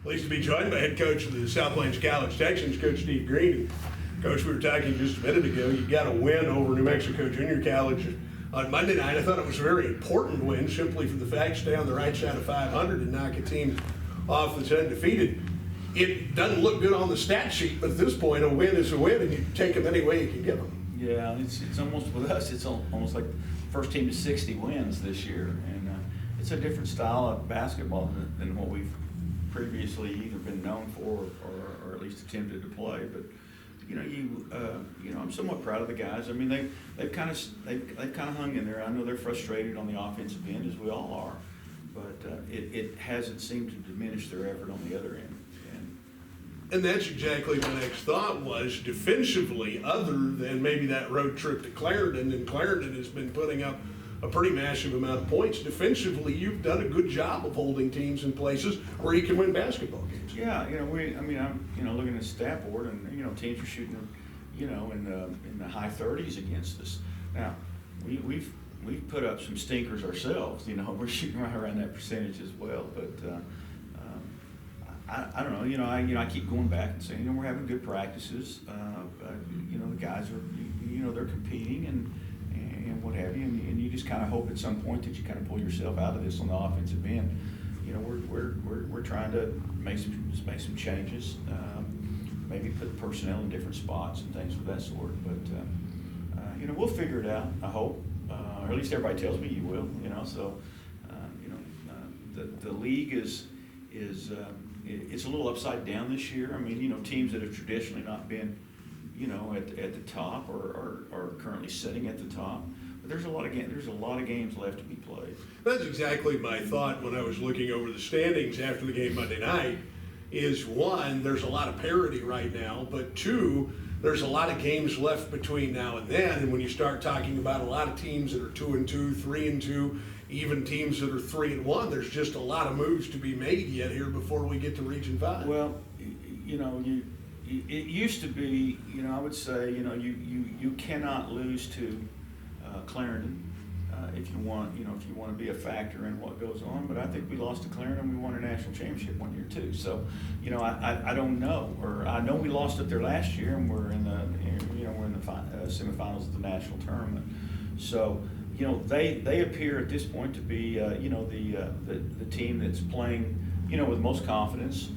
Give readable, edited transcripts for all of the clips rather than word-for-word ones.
Pleased to be joined by head coach of the South Plains College Texans, Coach Steve Green. Coach, we were talking just a minute ago, you got a win over New Mexico Junior College on Monday night. I thought it was a very important win simply for the fact stay on the right side of 500 and knock a team off that's undefeated. It doesn't look good on the stat sheet, but at this point, a win is a win, and you take them any way you can get them. Yeah, it's almost, with us, it's almost like first team to 60 wins this year, and it's a different style of basketball than what we've previously either been known for or at least attempted to play. But I'm somewhat proud of the guys. I mean, they've kind of hung in there. I know they're frustrated on the offensive end, as we all are, but it hasn't seemed to diminish their effort on the other end. And that's exactly my next thought was defensively, other than maybe that road trip to Clarendon, and Clarendon has been putting up a pretty massive amount of points. Defensively, you've done a good job of holding teams in places where you can win basketball games. Yeah, I'm looking at the stat board, and teams are shooting, in the high 30s against us. Now, we've put up some stinkers ourselves. We're shooting right around that percentage as well, but. I don't know. I keep going back and saying, we're having good practices. The guys are, they're competing and what have you, and you just kind of hope at some point that you kind of pull yourself out of this on the offensive end. We're trying to make some changes, maybe put personnel in different spots and things of that sort. But we'll figure it out. I hope, or at least everybody tells me you will. So the league is. It's a little upside down this year. I mean, teams that have traditionally not been, at the top or are currently sitting at the top. But there's a lot of games left to be played. That's exactly my thought when I was looking over the standings after the game Monday night. Is one, there's a lot of parity right now, but two, there's a lot of games left between now and then. And when you start talking about a lot of teams that are 2-2, 3-2. Even teams that are 3-1, there's just a lot of moves to be made yet here before we get to Region 5. Well, it used to be, I would say, you cannot lose to Clarendon if you want to be a factor in what goes on. But I think we lost to Clarendon. We won a national championship one year too. So, I don't know, or I know we lost it there last year, and we're in the semifinals of the national tournament. So. They appear at this point to be, the team that's playing, with most confidence.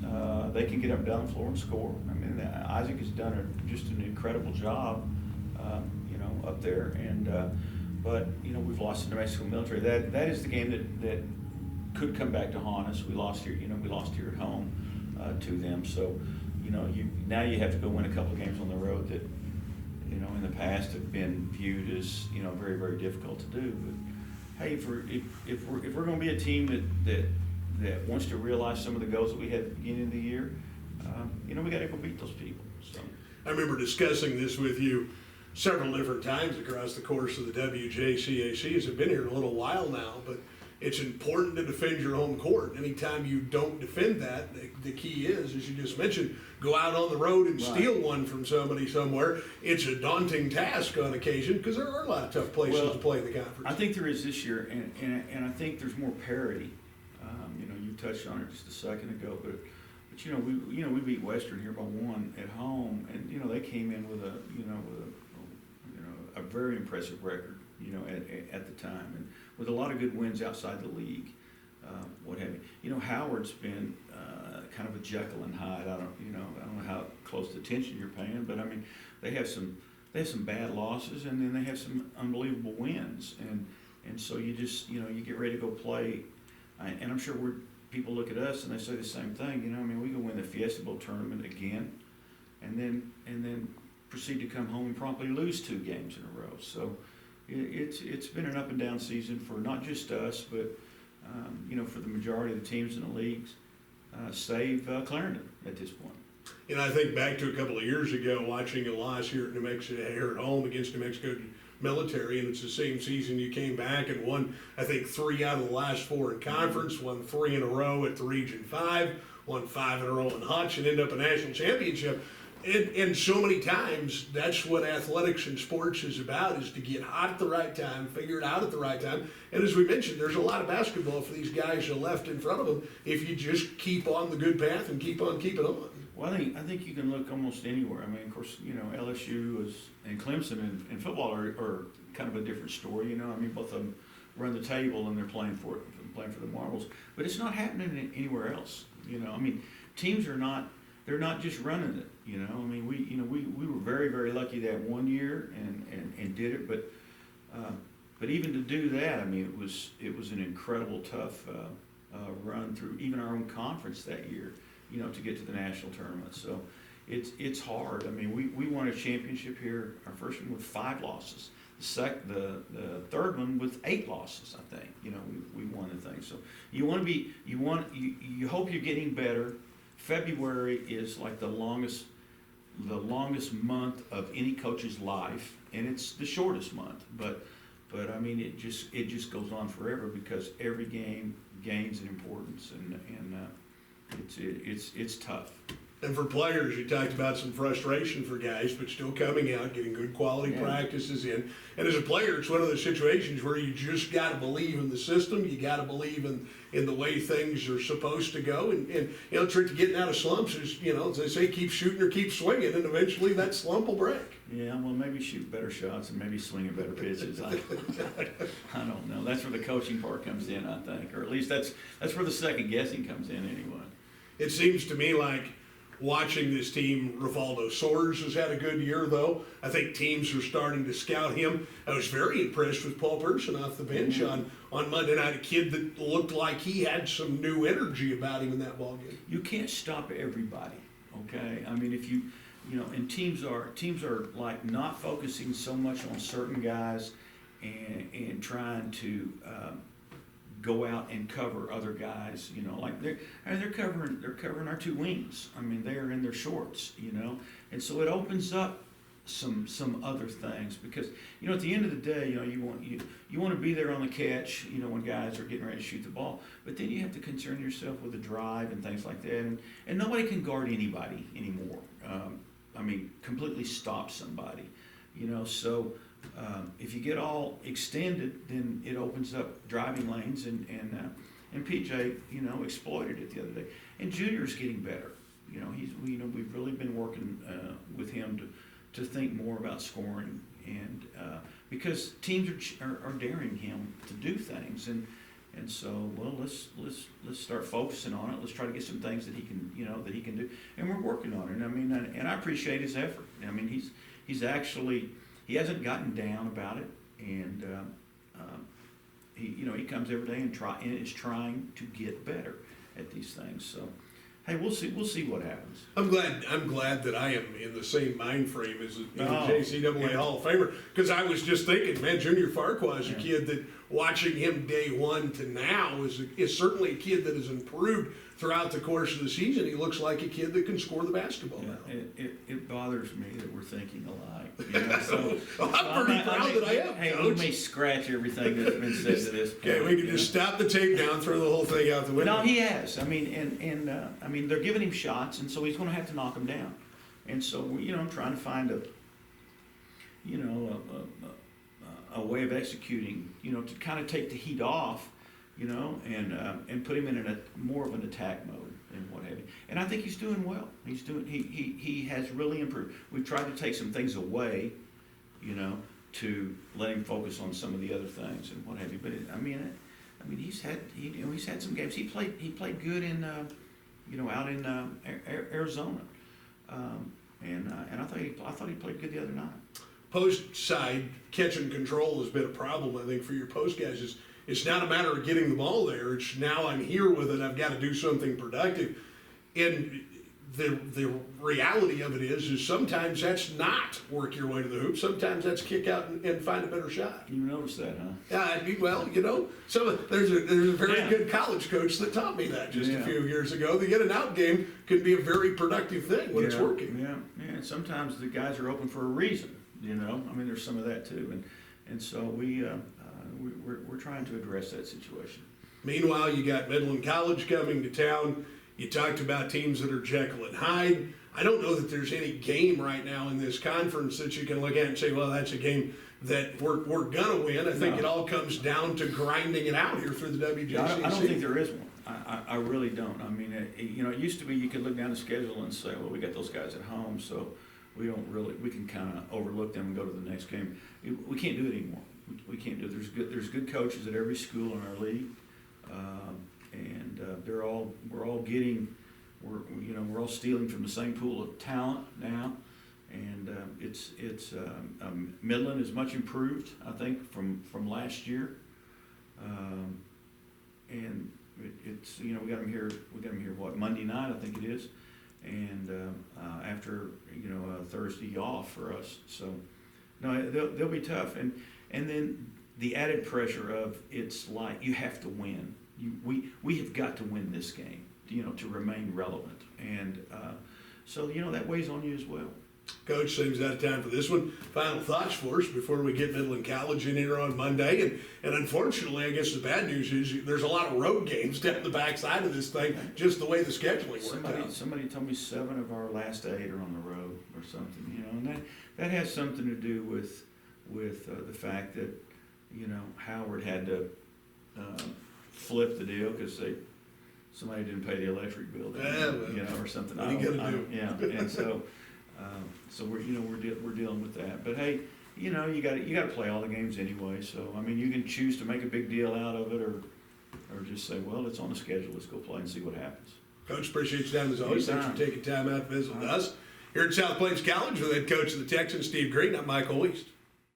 They can get up and down the floor and score. I mean, Isaac has done just an incredible job, up there. And but we've lost to New Mexico Military. That is the game that could come back to haunt us. We lost here, we lost here at home to them. So, now you have to go win a couple of games on the road that. In the past have been viewed as very, very difficult to do. But hey, if we're going to be a team that wants to realize some of the goals that we had at the beginning of the year, we got to go beat those people. So I remember discussing this with you several different times across the course of the WJCAC. It's been here a little while now, but it's important to defend your home court. Anytime you don't defend that, the key is, as you just mentioned, go out on the road and steal one from somebody somewhere. It's a daunting task on occasion because there are a lot of tough places to play in the conference. I think there is this year, and I think there's more parity. You touched on it just a second ago, but we beat Western here by 1 at home, and they came in with a very impressive record. At the time, and with a lot of good wins outside the league, what have you. Howard's been kind of a Jekyll and Hyde. I don't know how close attention you're paying, but I mean, they have some bad losses, and then they have some unbelievable wins, and so you just you get ready to go play, and I'm sure people look at us and they say the same thing. We go win the Fiesta Bowl tournament again, and then proceed to come home and promptly lose 2 games in a row. So. It's been an up and down season for not just us, but for the majority of the teams in the leagues, save Clarendon at this point. I think back to a couple of years ago, watching a loss here at New Mexico, here at home against New Mexico Military, and it's the same season you came back and won, I think, 3 out of the last 4 in conference, won 3 in a row at the Region 5, won 5 in a row in Hutch, and ended up a national championship. And so many times, that's what athletics and sports is about, is to get hot at the right time, figure it out at the right time. And as we mentioned, there's a lot of basketball for these guys left in front of them if you just keep on the good path and keep on keeping on. Well, I think you can look almost anywhere. I mean, of course, LSU and Clemson in football are kind of a different story. I mean, both of them run the table and they're playing for the marbles. But it's not happening anywhere else. I mean, teams they're not just running it. I mean, we were very, very lucky that one year and did it. But even to do that, I mean, it was an incredible tough run through even our own conference that year. To get to the national tournament. So it's hard. I mean, we won a championship here, our first one with 5 losses. The third one with 8 losses, I think. We won the thing. So you hope you're getting better. February is like the longest month of any coach's life, and it's the shortest month. But I mean, it just goes on forever because every game gains in importance and it's tough. And for players, you talked about some frustration for guys, but still coming out, getting good quality practices in. And as a player, it's one of those situations where you just got to believe in the system. You got to believe in the way things are supposed to go. And the trick to getting out of slumps is, as they say, keep shooting or keep swinging, and eventually that slump will break. Yeah, well, maybe shoot better shots and maybe swing better pitches. I don't know. That's where the coaching part comes in, I think, or at least that's where the second guessing comes in anyway. It seems to me like watching this team, Rivaldo Soares has had a good year, though. I think teams are starting to scout him. I was very impressed with Paul Person off the bench on Monday night, a kid that looked like he had some new energy about him in that ballgame. You can't stop everybody, okay? I mean, if and teams are like not focusing so much on certain guys and trying to go out and cover other guys, like they're covering our 2 wings. I mean, they're in their shorts, and so it opens up some other things because at the end of the day, you want to be there on the catch, when guys are getting ready to shoot the ball, but then you have to concern yourself with the drive and things like that, and nobody can guard anybody anymore. I mean, completely stop somebody, so. If you get all extended, then it opens up driving lanes, and PJ, exploited it the other day. And Junior's getting better. We've really been working with him to think more about scoring, and because teams are daring him to do things, and so let's start focusing on it. Let's try to get some things that he can do, and we're working on it. I mean, and I appreciate his effort. I mean, he's actually. He hasn't gotten down about it, and he comes every day and is trying to get better at these things. So, hey, we'll see what happens. I'm glad that I am in the same mind frame as the NMJC Hall of Famer, because I was just thinking, man, Junior Farquhar is a kid that watching him day one to now is certainly a kid that has improved throughout the course of the season. He looks like a kid that can score the basketball now. It bothers me that we're thinking alike. So I'm pretty proud that I am. Hey, Coach. we may scratch everything that's been said to this point. Okay, we can just stop the tape down, throw the whole thing out the window. No, he has. I mean, I mean, they're giving him shots, and so he's going to have to knock them down. And so, I'm trying to find a way of executing, to kind of take the heat off, and put him in more of an attack mode and what have you. And I think he's doing well. He has really improved. We've tried to take some things away, to let him focus on some of the other things and what have you. But he's had some games. He played good in out in Arizona, and I thought he played good the other night. Post side catch and control has been a problem, I think, for your post guys. It's not a matter of getting the ball there. It's now I'm here with it. I've got to do something productive. And the reality of it is sometimes that's not work your way to the hoop. Sometimes that's kick out and find a better shot. You noticed that, huh? Yeah, well, there's a very good college coach that taught me that just a few years ago. The in and out game can be a very productive thing when it's working. Yeah. And sometimes the guys are open for a reason. I mean, there's some of that too, and so we're trying to address that situation. Meanwhile, you got Midland College coming to town. You talked about teams that are Jekyll and Hyde. I don't know that there's any game right now in this conference that you can look at and say, well, that's a game that we're gonna win. I think No. it all comes down to grinding it out here for the WJCC. I don't think there is one. I really don't. I mean, it used to be you could look down the schedule and say, well, we got those guys at home, so we can kind of overlook them and go to the next game. We can't do it anymore. We can't do it. There's good coaches at every school in our league, and we're all stealing from the same pool of talent now, and Midland is much improved, I think, from last year, and it's we got them here what, Monday night, I think it is, and after Thursday off for us, so no, they'll be tough, and then the added pressure of it's like you have to win. We have got to win this game, to remain relevant, and so that weighs on you as well. Coach, seems out of time for this one. Final thoughts for us before we get Midland College in here on Monday. And unfortunately, I guess the bad news is there's a lot of road games down the backside of this thing, just the way the scheduling worked out. Somebody told me 7 of our last 8 are on the road or something, and that has something to do with the fact that, Howard had to flip the deal because somebody didn't pay the electric bill, or something. What are you gonna do? Yeah, and so we're dealing with that. But hey, you got to play all the games anyway. So I mean, you can choose to make a big deal out of it, or just say, well, it's on the schedule. Let's go play and see what happens. Coach, appreciate your time as always. Thanks for taking time out to visit with us here at South Plains College with head coach of the Texans, Steve Green. I'm Michael Wiiest.